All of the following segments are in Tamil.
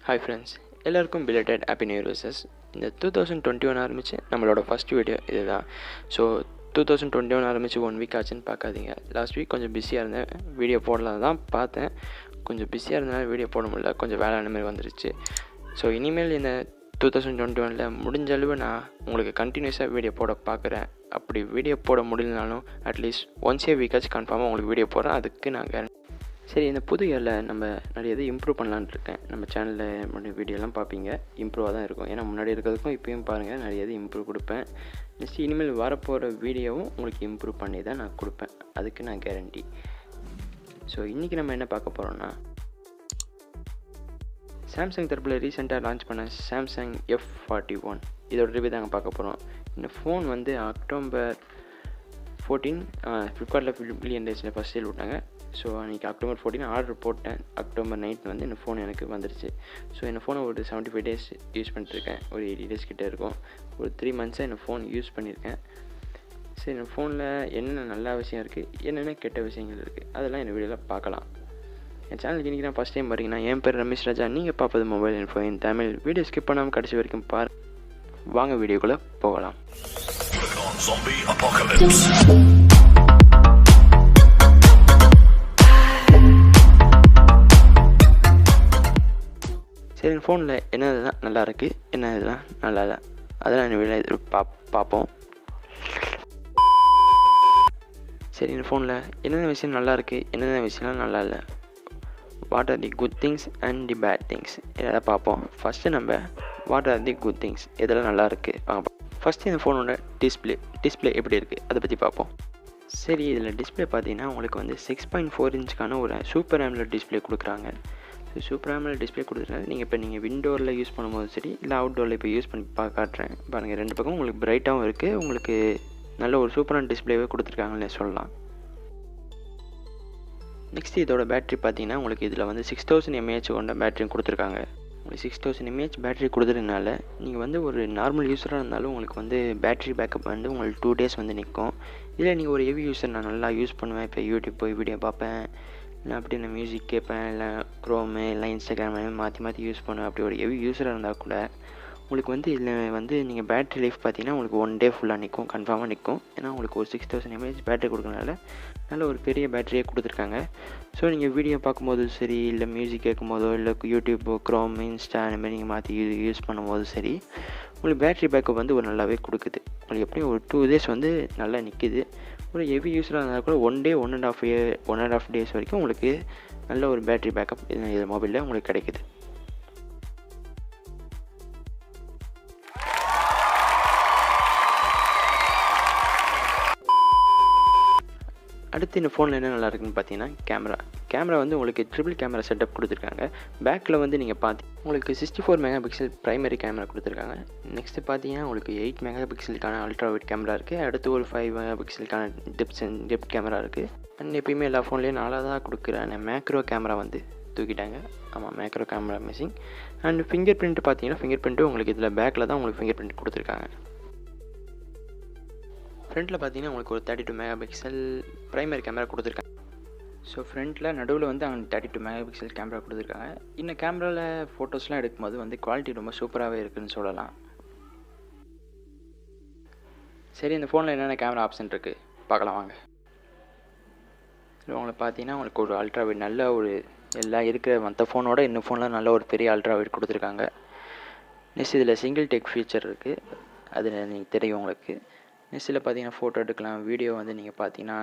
Hi friends, எல்லாருக்கும் belated happy new year wishes. இந்த 2021 ஆரம்பிச்சு நம்மளோட ஃபர்ஸ்ட் வீடியோ இதுதான். ஸோ 2021 ஆரம்பிச்சு 1 வீக் ஆச்சுன்னு பார்க்காதீங்க. லாஸ்ட் வீக் கொஞ்சம் பிஸியாக இருந்தேன், வீடியோ போடலாம் தான் பார்த்தேன். கொஞ்சம் பிஸியாக இருந்தனால வீடியோ போட முடியல, கொஞ்சம் வேலை அந்த மாதிரி வந்துருச்சு. ஸோ இனிமேல் இந்த 2021 முடிஞ்ச அளவு நான் உங்களுக்கு கண்டினியூஸாக வீடியோ போட பார்க்குறேன். அப்படி வீடியோ போட முடியலனாலும் அட்லீஸ்ட் ஒன்ஸ் ஏ வீக்காச்சும் கன்ஃபார்மாக உங்களுக்கு வீடியோ போடுறேன். அதுக்கு நான் சரி, இந்த புது இயரில் நம்ம நிறைய இது இம்ப்ரூவ் பண்ணலான்னு இருக்கேன். நம்ம சேனலில் வீடியோலாம் பார்ப்பீங்க, இம்ப்ரூவாக தான் இருக்கும். ஏன்னா முன்னாடி இருக்கிறதுக்கும் இப்போயும் பாருங்கள், நிறைய இது இம்ப்ரூவ் கொடுப்பேன். நெக்ஸ்ட் இனிமேல் வரப்போகிற வீடியோவும் உங்களுக்கு இம்ப்ரூவ் பண்ணி தான் நான் கொடுப்பேன், அதுக்கு நான் கேரண்டி. ஸோ இன்றைக்கி நம்ம என்ன பார்க்க போகிறோன்னா, சாம்சங் தரப்பில் ரீசெண்டாக லான்ச் பண்ண சாம்சங் F41 இதோட ரிவ்யூ தாங்க பார்க்க போகிறோம். இந்த ஃபோன் வந்து October 14 ஃப்ளிப்கார்ட்டில் பில்லியன் டேஸில் ஃபஸ்ட் சேல் விட்டாங்க. ஸோ அன்றைக்கி October 14 ஆர்டர் போட்டேன். October 9 வந்து இந்த ஃபோன் எனக்கு வந்துருச்சு. ஸோ இந்த ஃபோனை ஒரு 75 days யூஸ் பண்ணிட்டுருக்கேன். ஒரு 80 days கிட்டே இருக்கும். ஒரு 3 months இந்த ஃபோன் யூஸ் பண்ணியிருக்கேன். சரி, இந்த ஃபோனில் என்னென்ன நல்ல விஷயம் இருக்குது, என்னென்ன கெட்ட விஷயங்கள் இருக்குது, அதெல்லாம் இந்த வீடியோவில் பார்க்கலாம். என் சேனலுக்கு இன்றைக்கி நான் ஃபஸ்ட் டைம் வரீங்கன்னா, என் பேர் ரமேஷ் ராஜா. நீங்கள் பார்ப்பது மொபைல் இன்ஃபோ இன் தமிழ். வீடியோ ஸ்கிப் பண்ணாமல் கடைசி வரைக்கும் வாங்க வீடியோக்குள்ளே போகலாம். சரி, இந்த ஃபோனில் என்ன இதெல்லாம் நல்லா இருக்குது, என்ன இதெல்லாம் நல்லா இல்லை, அதெல்லாம் இந்த வீடியோ பார்ப்போம். சரி, இந்த ஃபோனில் என்னென்ன விஷயம் நல்லா இருக்குது, என்னென்ன விஷயம்லாம் நல்லா இல்லை, what are the good things and the bad things, இதெல்லாம் பார்ப்போம். ஃபஸ்ட்டு நம்ம what are the good things, இதெல்லாம் நல்லா இருக்குது வாங்க. ஃபஸ்ட்டு இந்த ஃபோனோட டிஸ்பிளே எப்படி இருக்குது அதை பற்றி பார்ப்போம். சரி, இதில் டிஸ்பிளே பார்த்தீங்கன்னா உங்களுக்கு வந்து 6.4 inch ஒரு சூப்பர் AMOLED டிஸ்பிளே கொடுக்குறாங்க. ஸோ சூப்பர் AMOLED டிஸ்பிளே கொடுத்துருக்காங்க. நீங்கள் விண்டோரில் யூஸ் பண்ணும்போது சரி, இல்லை அவுட்டோரில் இப்போ யூஸ் பண்ணி காட்டுறேன் பாருங்கள். ரெண்டு பக்கம் உங்களுக்கு பிரைட்டாகவும் இருக்குது, உங்களுக்கு நல்ல ஒரு சூப்பரான டிஸ்பிளேவே கொடுத்துருக்காங்கன்னே சொல்லலாம். நெக்ஸ்ட் இதோட பேட்ரி பார்த்தீங்கன்னா உங்களுக்கு இதில் வந்து 6000 mAh கொண்ட பேட்டரியும் கொடுத்துருக்காங்க. உங்களுக்கு 6000 mAh பேட்டரி கொடுத்துறதுனால நீங்கள் வந்து ஒரு நார்மல் யூஸராக இருந்தாலும் உங்களுக்கு வந்து பேட்டரி பேக்கப் வந்து உங்களுக்கு 2 days வந்து நிற்கும். இல்லை நீங்கள் ஒரு ஹெவி யூஸர், நான் நல்லா யூஸ் பண்ணுவேன், இப்போ யூடியூப் போய் வீடியோ பார்ப்பேன், இல்லை அப்படி நான் மியூசிக் கேட்பேன், இல்லை க்ரோமு இல்லை இன்ஸ்டாகிராம் மாற்றி யூஸ் பண்ணுவேன், அப்படி ஒரு ஹெவி யூஸராக இருந்தால் கூட உங்களுக்கு வந்து இதில் வந்து நீங்கள் பேட்டரி லைஃப் பார்த்தீங்கன்னா உங்களுக்கு 1 day ஃபுல்லாக நிற்கும், கன்ஃபார்மாக நிற்கும். ஏன்னா உங்களுக்கு ஒரு 6000 mAh பேட்டரி கொடுக்கறனால நல்ல ஒரு பெரிய பேட்டரியே கொடுத்துருக்காங்க. ஸோ நீங்கள் வீடியோ பார்க்கும்போது சரி, இல்லை மியூசிக் கேட்கும்போதோ, இல்லை யூடியூப், க்ரோம், இன்ஸ்டா அந்த மாதிரி நீங்கள் மாற்றி யூஸ் பண்ணும்போது சரி, உங்களுக்கு பேட்டரி பேக்கப் வந்து ஒரு நல்லாவே கொடுக்குது. உங்களுக்கு எப்படியும் ஒரு 2 days வந்து நல்லா நிற்கிது. ஒரு ஹெவி யூஸராக இருந்தால் கூட 1 day 1.5 days வரைக்கும் உங்களுக்கு நல்ல ஒரு பேட்டரி பேக்கப் இது மொபைலில் உங்களுக்கு கிடைக்குது. அடுத்து இந்த ஃபோனில் என்ன நல்லா இருக்குன்னு பார்த்தீங்கன்னா, கேமரா வந்து உங்களுக்கு ட்ரிபிள் கேமரா செட்டப் கொடுத்துருக்காங்க. பேக்கில் வந்து நீங்கள் உங்களுக்கு 64 MP ப்ரைமரி கேமரா கொடுத்துருக்காங்க. நெக்ஸ்ட்டு பார்த்தீங்கன்னா உங்களுக்கு 8 MP அல்ட்ரா வைட் கேமரா இருக்குது. அடுத்து ஒரு 5 MP டெப்த் கேமரா இருக்குது. அண்ட் எப்பயுமே எல்லா ஃபோன்லேயும் 4 கொடுக்குறேன். மேக்ரோ கேமரா வந்து தூக்கிட்டாங்க. ஆமாம், macro camera missing. And finger print பார்த்தீங்கன்னா, ஃபிங்கர் பிரிண்ட்டு உங்களுக்கு இதில் பேக்கில் தான் உங்களுக்கு ஃபிங்கர் பிரிண்ட் கொடுத்துருக்காங்க. ஃப்ரண்ட்டில் பார்த்தீங்கன்னா உங்களுக்கு ஒரு 32 MP ப்ரைமரி கேமரா கொடுத்துருக்காங்க. ஸோ ஃப்ரண்ட்டில் நடுவில் வந்து அவங்க 32 MP கேமரா கொடுத்துருக்காங்க. இந்த கேமராவில் ஃபோட்டோஸ்லாம் எடுக்கும்போது வந்து குவாலிட்டி ரொம்ப சூப்பராகவே இருக்குதுன்னு சொல்லலாம். சரி, இந்த ஃபோனில் என்னென்ன கேமரா ஆப்ஷன் இருக்குது பார்க்கலாம் வாங்க. உங்களுக்கு பார்த்தீங்கன்னா உங்களுக்கு ஒரு அல்ட்ரா வைட் நல்ல ஒரு எல்லாம் இருக்கிற மற்ற ஃபோனோட இந்த ஃபோனில் நல்ல ஒரு பெரிய அல்ட்ரா வைட் கொடுத்துருக்காங்க. நெக்ஸ்ட் இதில் சிங்கிள் டேக் ஃபீச்சர் இருக்குது, அது நீங்கள் தெரியும் உங்களுக்கு. நெக்ஸ்ட்டில் பார்த்தீங்கன்னா ஃபோட்டோ எடுக்கலாம், வீடியோ வந்து நீங்கள் பார்த்தீங்கன்னா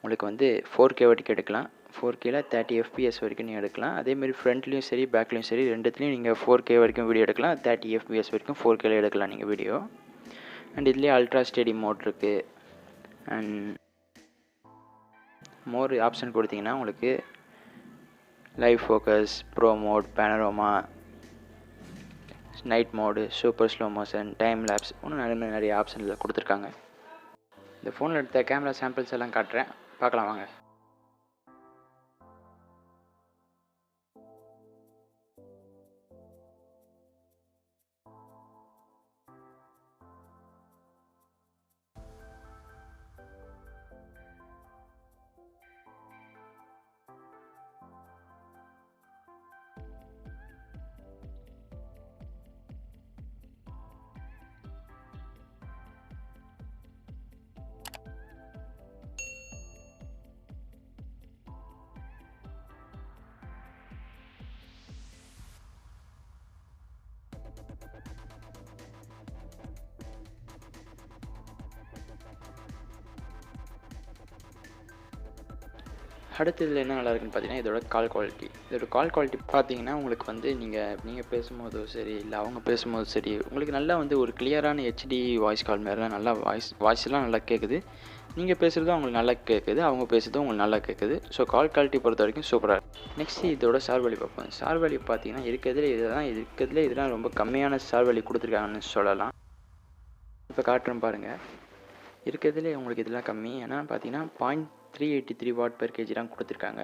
உங்களுக்கு வந்து 4K வரைக்கும் எடுக்கலாம். 4Kல 30 FPS வரைக்கும் நீங்கள் எடுக்கலாம். அதேமாதிரி ஃப்ரண்ட்லேயும் சரி, பேக்லேயும் சரி, ரெண்டுத்துலேயும் நீங்கள் 4K வரைக்கும் வீடியோ எடுக்கலாம். 30 FPS வரைக்கும் 4Kல எடுக்கலாம் நீங்கள் வீடியோ. அண்ட் இதுலேயே அல்ட்ரா ஸ்டெடி மோட் இருக்குது. அண்ட் மோர் ஆப்ஷன் கொடுத்தீங்கன்னா உங்களுக்கு live focus, pro mode, panorama, night mode, super slow motion, time lapse, இன்னும் நிறைய ஆப்ஷனில் கொடுத்துருக்காங்க. இந்த ஃபோனில் எடுத்த கேமரா சாம்பிள்ஸ் எல்லாம் காட்டுறேன், பார்க்கலாம் வாங்க. அடுத்து இதில் என்ன நல்லா இருக்குன்னு பார்த்தீங்கன்னா இதோட கால் குவாலிட்டி. இதோட கால் குவாலிட்டி பார்த்தீங்கன்னா உங்களுக்கு வந்து நீங்கள் பேசும்போதோ சரி இல்லை அவங்க பேசும்போது சரி உங்களுக்கு நல்லா வந்து ஒரு கிளியரான ஹெச்டி வாய்ஸ் கால் மாதிரிலாம் நல்லா வாய்ஸ்லாம் நல்லா கேட்குது. நீங்கள் பேசுகிறதும் அவங்களுக்கு நல்லா கேட்குது, அவங்க பேசுகிறதும் உங்களுக்கு நல்லா கேட்குது. ஸோ கால் குவாலிட்டி பொறுத்த வரைக்கும் சூப்பராக இருக்குது. நெக்ஸ்ட்டு இதோட சார் வேல்யூ பார்ப்போம். சார் வேல்யூ பார்த்தீங்கன்னா இதெல்லாம் ரொம்ப கம்மியான சார் வேல்யூ கொடுத்துருக்காங்கன்னு சொல்லலாம். இப்போ காட்டுறேன் பாருங்கள். இருக்கிறதுலே உங்களுக்கு இதெல்லாம் கம்மி. ஏன்னா பார்த்தீங்கன்னா 0.383 வாட் பெர் கேஜி தான் கொடுத்துருக்காங்க.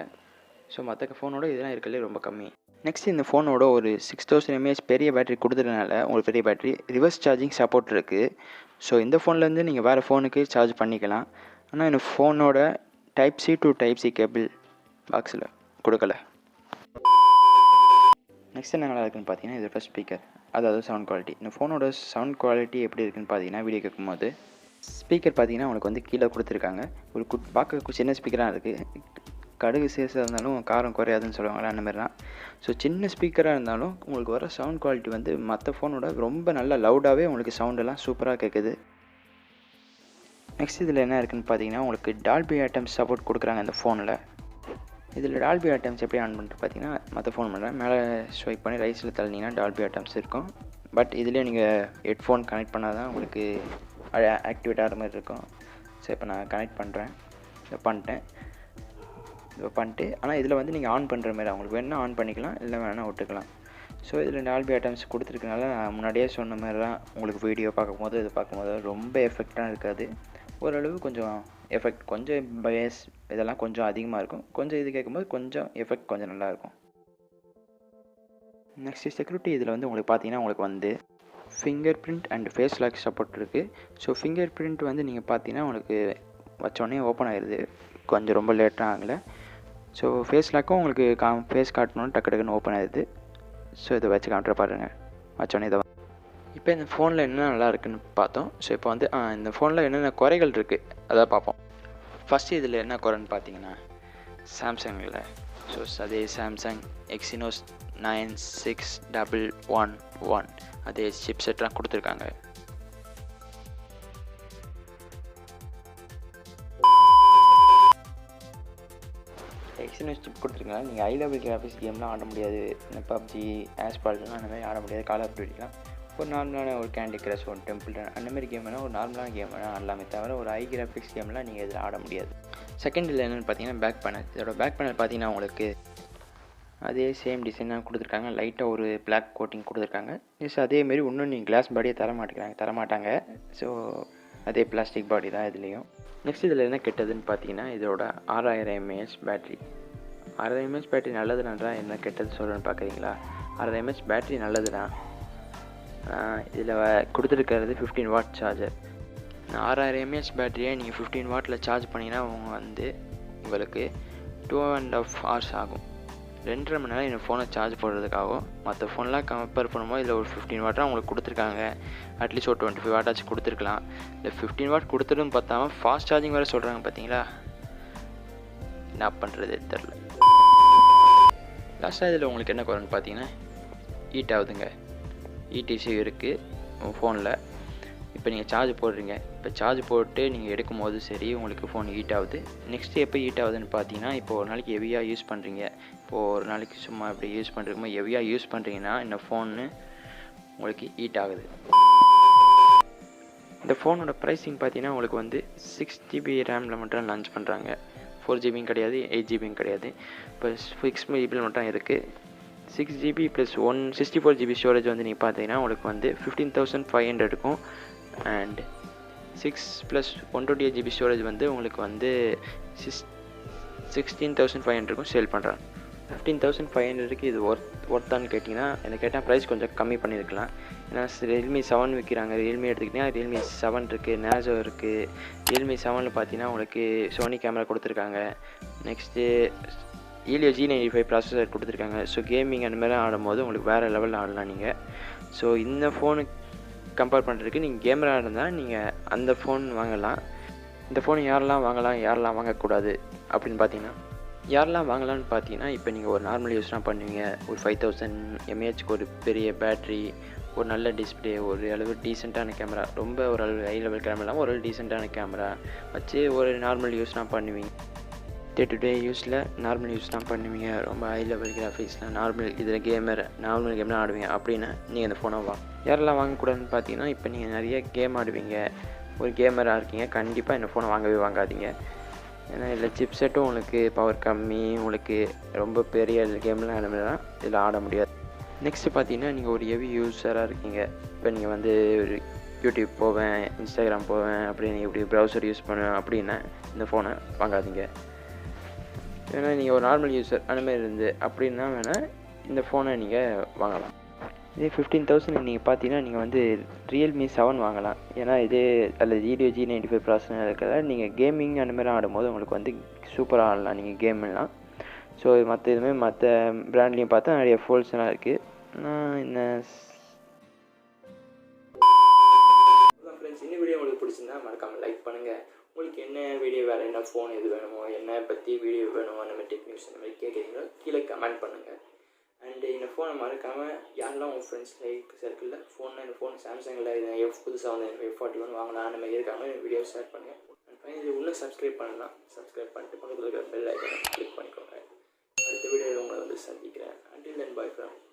ஸோ மற்ற ஃபோனோட இதெல்லாம் இருக்கிறதுலே ரொம்ப கம்மி. நெக்ஸ்ட் இந்த ஃபோனோட ஒரு 6000 mAh பெரிய பேட்டரி கொடுத்ததுனால உங்களுக்கு பெரிய பேட்டரி ரிவர்ஸ் சார்ஜிங் சப்போர்ட் இருக்குது. ஸோ இந்த ஃபோன்லேருந்து நீங்கள் வேறு ஃபோனுக்கு சார்ஜ் பண்ணிக்கலாம். ஆனால் இந்த ஃபோனோட type C to type C cable பாக்ஸில் கொடுக்கல. நெக்ஸ்ட் என்ன நல்லா இருக்குன்னு பார்த்தீங்கன்னா இதோட ஸ்பீக்கர், அதாவது சவுண்ட் குவாலிட்டி. இந்த ஃபோனோட சவுண்ட் குவாலிட்டி எப்படி இருக்குன்னு பார்த்தீங்கன்னா வீடியோ கேட்கும்போது ஸ்பீக்கர் பார்த்தீங்கன்னா உங்களுக்கு வந்து கீழே கொடுத்துருக்காங்க. ஒரு பார்க்க சின்ன ஸ்பீக்கராக இருக்குது. கடுகு சேஸாக இருந்தாலும் காரம் குறையாதுன்னு சொல்லுவாங்களே அந்த மாதிரி தான். ஸோ சின்ன ஸ்பீக்கராக இருந்தாலும் உங்களுக்கு வர சவுண்ட் குவாலிட்டி வந்து மற்ற ஃபோனோட ரொம்ப நல்ல லவுடாகவே உங்களுக்கு சவுண்டெல்லாம் சூப்பராக கேட்குது. நெக்ஸ்ட் இதில் என்ன இருக்குதுன்னு பார்த்தீங்கன்னா உங்களுக்கு டால்பி ஆட்டம்ஸ் சப்போர்ட் கொடுக்குறாங்க இந்த ஃபோனில். இதில் டால்பி ஆட்டம்ஸ் எப்படி ஆன் பண்ணிட்டு பார்த்தீங்கன்னா மற்ற ஃபோன் பண்ணுறேன் மேலே ஸ்வைப் பண்ணி ரைஸில் தள்ளினீங்கன்னா டால்பி ஆட்டம்ஸ் இருக்கும். பட் இதுலேயே நீங்கள் ஹெட்ஃபோன் கனெக்ட் பண்ணால் தான் உங்களுக்கு ஆக்டிவேட் ஆகிற மாதிரி இருக்கும். ஸோ இப்போ நான் கனெக்ட் பண்ணுறேன். இதை பண்ணிட்டு ஆனால் இதில் வந்து நீங்கள் ஆன் பண்ணுற மாதிரி உங்களுக்கு வேணால் ஆன் பண்ணிக்கலாம், இல்லை வேணால் விட்டுக்கலாம். ஸோ இதில் டால்பி ஆட்டம்ஸ் கொடுத்துருக்கனால நான் முன்னாடியே சொன்ன மாதிரி தான் உங்களுக்கு வீடியோ பார்க்கும்போது இது பார்க்கும்போது ரொம்ப எஃபெக்டாக இருக்காது. ஓரளவு கொஞ்சம் எஃபெக்ட் கொஞ்சம் பயஸ் இதெல்லாம் கொஞ்சம் அதிகமாக இருக்கும். கொஞ்சம் இது கேட்கும்போது கொஞ்சம் எஃபெக்ட் கொஞ்சம் நல்லாயிருக்கும். நெக்ஸ்ட்டு செக்யூரிட்டி இதில் வந்து உங்களுக்கு பார்த்தீங்கன்னா உங்களுக்கு வந்து fingerprint and face lock support இருக்குது. ஸோ ஃபிங்கர் பிரிண்ட் வந்து நீங்கள் பார்த்தீங்கன்னா உங்களுக்கு வச்சோடனே ஓப்பன் ஆகிடுது, கொஞ்சம் ரொம்ப லேட்டாக ஆகலை. ஸோ ஃபேஸ் லாக்கும் உங்களுக்கு ஃபேஸ் காட்டணும்னு டக்குன்னு ஓப்பன் ஆகிடுது. ஸோ இதை வச்சு காட்டுற பாருங்கள் வச்சோடனே இதை. இப்போ இந்த ஃபோனில் என்ன நல்லா இருக்குன்னு பார்த்தோம். ஸோ இப்போ வந்து இந்த ஃபோனில் என்னென்ன குறைகள் இருக்குது அதை பார்ப்போம். ஃபஸ்ட்டு இதில் என்ன குறைன்னு பார்த்தீங்கன்னா சாம்சங்கில் ஸோ அதே சாம்சங் எக்ஸினோஸ் 9611 அதே சிப் செட்லாம் கொடுத்துருக்காங்க. எக்ஸினோஸ் சிப் கொடுத்துருக்காங்க. நீங்கள் ஹை லெவல் கிராஃபிக்ஸ் கேம்லாம் ஆட முடியாது. இந்த பப்ஜி ஆஸ்பால்ட்லாம் அந்த மாதிரி ஆட முடியாது. கால் ஆஃப் டியூட்டிலாம் ஒரு நார்மலான ஒரு கேண்டி கிரஷ் ஒரு டெம்பிள் ரன் அந்த மாதிரி கேம் வேணால் ஒரு நார்மலான கேம் வேணால் ஆடலாமே தவிர ஒரு ஹை கிராஃபிக்ஸ் கேம்லாம் நீங்கள் இதில் ஆட முடியாது. செகண்ட் இதில் என்னென்னு பார்த்தீங்கன்னா பேக் பேனல். இதோட பேக் பேனல் பார்த்தீங்கன்னா உங்களுக்கு அதே சேம் டிசைனாக கொடுத்துருக்காங்க. லைட்டாக ஒரு பிளாக் கோட்டிங் கொடுத்துருக்காங்க. எஸ் அதேமாரி இன்னும் நீங்கள் கிளாஸ் பாடியே தரமாட்டாங்க. ஸோ அதே பிளாஸ்டிக் பாடி தான் இதுலேயும். நெக்ஸ்ட் இதில் என்ன கெட்டதுன்னு பார்த்தீங்கன்னா இதோட 6000 mAh பேட்ரி. 6000 mAh பேட்ரி நல்லதுனால என்ன கெட்டது சொல்கிறேன்னு பார்க்குறீங்களா? 6000 mAh பேட்ரி நல்லது தான். இதில் கொடுத்துருக்கிறது 15 வாட் சார்ஜர். 6000 mAh பேட்டரியை நீங்கள் 15 வாட்டில் சார்ஜ் பண்ணிங்கன்னா உங்களுக்கு 2.5 hours ஆகும். 2.5 மணி நேரம் இந்த ஃபோனை சார்ஜ் போடுறதுக்காகவும் மற்ற ஃபோன்லாம் கம்பேர் பண்ணும்போது இதில் ஒரு 15 வாட்டாக உங்களுக்கு கொடுத்துருக்காங்க. அட்லீஸ்ட் ஒரு 25 வாட்டாச்சும் கொடுத்துருக்கலாம். இல்லை 15 வாட் கொடுத்துடும் பார்த்தாமல் ஃபாஸ்ட் சார்ஜிங் வேறு சொல்கிறாங்க பார்த்தீங்களா? என்ன பண்ணுறது தெரில. லாஸ்ட்டாக இதில் உங்களுக்கு என்ன குறைன்னு பார்த்தீங்கன்னா ஹீட் ஆகுதுங்க. இடிசி இருக்குது ஃபோனில். இப்போ நீங்கள் சார்ஜ் போடுறீங்க. இப்போ சார்ஜ் போட்டு நீங்கள் எடுக்கும் போது சரி உங்களுக்கு ஃபோன் ஹீட் ஆகுது. நெக்ஸ்ட்டு எப்போ ஹீட் ஆகுதுன்னு பார்த்தீங்கன்னா இப்போ ஒரு நாளைக்கு ஹெவியாக யூஸ் பண்ணுறீங்க. இப்போது ஒரு நாளைக்கு சும்மா இப்படி யூஸ் பண்ணுறீங்க ஹெவியாக யூஸ் பண்ணுறீங்கன்னா இந்த ஃபோனு உங்களுக்கு ஹீட் ஆகுது. இந்த ஃபோனோட ப்ரைஸிங் பார்த்தீங்கன்னா உங்களுக்கு வந்து 6GB ரேமில் மட்டும் லான்ச் பண்ணுறாங்க. 4GB கிடையாது, 8GB கிடையாது. இப்போ 6GB மட்டும் இருக்குது. 6GB + 164GB ஸ்டோரேஜ் வந்து நீங்கள் பார்த்தீங்கன்னா உங்களுக்கு வந்து 15,500 இருக்கும். அண்ட் 6 + 128GB ஸ்டோரேஜ் வந்து உங்களுக்கு வந்து 16,500 இருக்கும் சேல் பண்ணுறாங்க. 15,500க்கு இது ஒர்த்தான்னு கேட்டிங்கன்னா எனக்கு கேட்டால் ப்ரைஸ் கொஞ்சம் கம்மி பண்ணியிருக்கலாம். ஏன்னா Realme 7 விற்கிறாங்க. Realme எடுத்துக்கிட்டிங்கன்னா Realme 7 இருக்குது, நேசோ இருக்குது. Realme 7ல் பார்த்தீங்கன்னா உங்களுக்கு சோனி கேமரா கொடுத்துருக்காங்க. நெக்ஸ்ட்டு Helio G95 ப்ராசஸர் கொடுத்துருக்காங்க. ஸோ கேமிங் அந்த மாதிரி ஆடும்போது உங்களுக்கு வேறு லெவலில் ஆடலாம் நீங்கள். ஸோ இந்த ஃபோனுக்கு கம்பேர் பண்ணுறதுக்கு நீங்கள் கேமரா இருந்தால் நீங்கள் அந்த ஃபோன் வாங்கலாம். இந்த ஃபோன் யாரெல்லாம் வாங்கலாம் யாரெல்லாம் வாங்கக்கூடாது அப்படின்னு பார்த்தீங்கன்னா யாரெல்லாம் வாங்கலான்னு பார்த்தீங்கன்னா இப்போ நீங்கள் ஒரு நார்மல் யூஸ்லாம் பண்ணுவீங்க. ஒரு 5000 mAh ஒரு பெரிய பேட்ரி, ஒரு நல்ல டிஸ்பிளே, ஒரு அளவு டீசெண்டான கேமரா, ரொம்ப ஒரு அளவு ஹை லெவல் கேமரா இல்லாமல் ஒரு அளவு டீசெண்டான கேமரா வச்சு ஒரு நார்மல் யூஸ்லாம் பண்ணுவீங்க. டே டு டே யூஸில் நார்மல் யூஸ் தான் பண்ணுவீங்க, ரொம்ப ஹை லெவல் கிராஃபிக்ஸ்லாம் நார்மல் இதில் நார்மல் கேம்லாம் ஆடுவீங்க அப்படின்னா நீங்கள் இந்த ஃபோனை யாரெல்லாம் வாங்கக்கூடாதுன்னு பார்த்தீங்கன்னா, இப்போ நீங்கள் நிறைய கேம் ஆடுவீங்க, ஒரு கேமராக இருக்கீங்க, கண்டிப்பாக இந்த ஃபோனை வாங்காதீங்க. ஏன்னா இதில் சிப் செட்டும் உங்களுக்கு பவர் கம்மி, உங்களுக்கு ரொம்ப பெரிய கேம்லாம் ஆடுறதுலாம் இதில் ஆட முடியாது. நெக்ஸ்ட்டு பார்த்தீங்கன்னா, நீங்கள் ஒரு ஹெவி யூஸராக இருக்கீங்க, இப்போ நீங்கள் வந்து ஒரு யூடியூப் போவேன், இன்ஸ்டாகிராம் போவேன், அப்படின்னு இப்படி ப்ரௌசர் யூஸ் பண்ணுவேன் அப்படின்னா இந்த ஃபோனை வாங்காதீங்க. ஏன்னா நீங்கள் ஒரு நார்மல் யூஸர் அந்தமாதிரி இருந்து அப்படின்னா வேணால் இந்த ஃபோனை நீங்கள் வாங்கலாம். இதே 15,000 நீங்கள் பார்த்தீங்கன்னா நீங்கள் வந்து ரியல்மி 7 வாங்கலாம். ஏன்னா இது அதில் Helio G95 ப்ராசஸர் இருக்கிறத நீங்கள் கேமிங் அந்தமாதிரி ஆடும்போது உங்களுக்கு வந்து சூப்பராக ஆடலாம் நீங்கள் கேம்லாம். ஸோ மற்ற பிராண்ட்லேயும் பார்த்தா நிறைய ஃபோல்ஸ்லாம் இருக்குது. நான் இந்த ஃப்ரெண்ட்ஸ், இந்த வீடியோ உங்களுக்கு பிடிச்சிருந்தா மறக்காமல் லைக் பண்ணுங்கள். உங்களுக்கு என்ன வீடியோ, வேறு என்ன ஃபோன் எது வேணுமோ, என்ன பற்றி வீடியோ வேணுமோ, அந்த மாதிரி டெக் நியூஸ் அந்த மாதிரி கேட்குறீங்களோ கீழே கமெண்ட் பண்ணுங்கள். அண்டு இந்த ஃபோனை மறக்காமல் யாரெல்லாம் உங்கள் ஃப்ரெண்ட்ஸ் சர்க்கிளில் இந்த ஃபோன் சாம்சங்கில் புதுசாக வந்து F41 வாங்கலாம் அந்த மாதிரி இருக்காங்க, வீடியோ ஷேர் பண்ணுங்கள். அண்ட் இது இன்னும் சப்ஸ்கிரைப் பண்ணலாம், சப்ஸ்கிரைப் பண்ணிட்டு பக்கத்தில் இருக்கிற பெல் ஐக்கனை கிளிக் பண்ணிக்கோங்க. அடுத்த வீடியோவில் உங்களை வந்து சந்திக்கிறேன். அண்டில் தென் பாய் ஃப்ரெண்ட்.